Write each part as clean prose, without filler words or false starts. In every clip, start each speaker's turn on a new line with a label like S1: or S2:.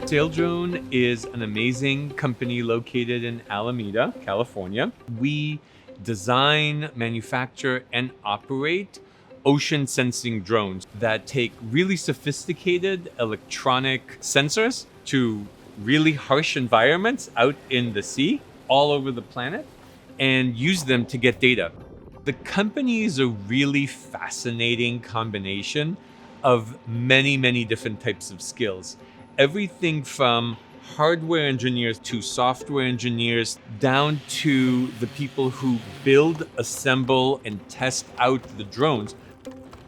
S1: Saildrone is an amazing company located in Alameda, California. We design, manufacture, and operate ocean sensing drones that take really sophisticated electronic sensors to really harsh environments out in the sea all over the planet and use them to get data. The company is a really fascinating combination of many different types of skills. Everything from hardware engineers to software engineers, down to the people who build, assemble, and test out the drones.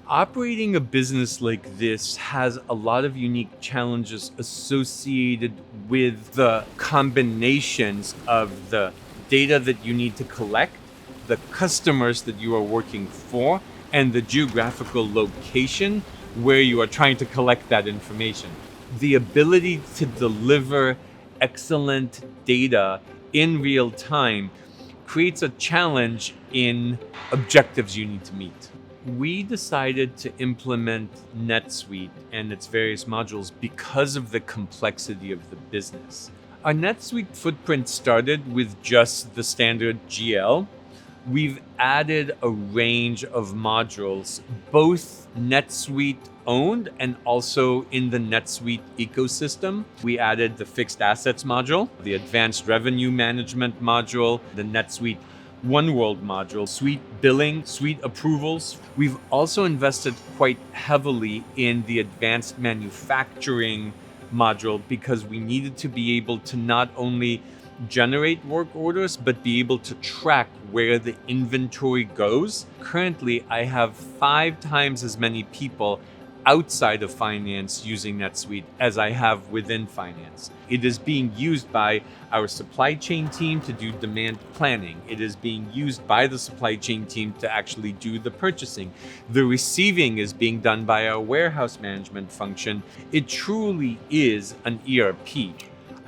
S1: Operating a business like this has a lot of unique challenges associated with the combinations of the data that you need to collect, the customers that you are working for, and the geographical location where you are trying to collect that information. The ability to deliver excellent data in real time creates a challenge in objectives you need to meet. We decided to implement NetSuite and its various modules because of the complexity of the business. Our NetSuite footprint started with just the standard GL. We've added a range of modules, both NetSuite owned and also in the NetSuite ecosystem. We added the Fixed Assets module, the Advanced Revenue Management module, the NetSuite OneWorld module, SuiteBilling, Suite Approvals. We've also invested quite heavily in the Advanced Manufacturing module because we needed to be able to not only generate work orders, but be able to track where the inventory goes. Currently, I have 5 times as many people outside of finance using NetSuite as I have within finance. It is being used by our supply chain team to do demand planning. It is being used by the supply chain team to actually do the purchasing. The receiving is being done by our warehouse management function. It truly is an ERP.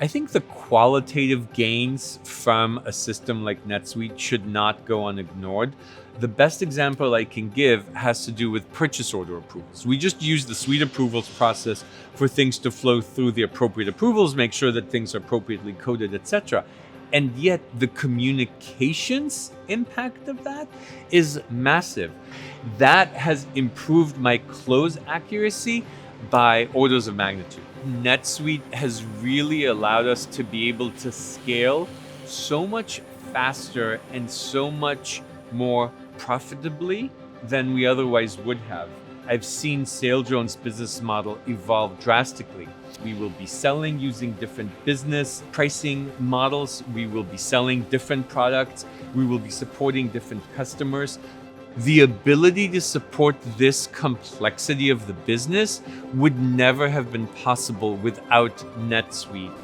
S1: I think the qualitative gains from a system like NetSuite should not go unignored. The best example I can give has to do with purchase order approvals. We just use the suite approvals process for things to flow through the appropriate approvals, make sure that things are appropriately coded, etc. And yet the communications impact of that is massive. That has improved my close accuracy by orders of magnitude. NetSuite has really allowed us to be able to scale so much faster and so much more profitably than we otherwise would have. I've seen Saildrone's business model evolve drastically. We will be selling using different business pricing models. We will be selling different products. We will be supporting different customers. The ability to support this complexity of the business would never have been possible without NetSuite.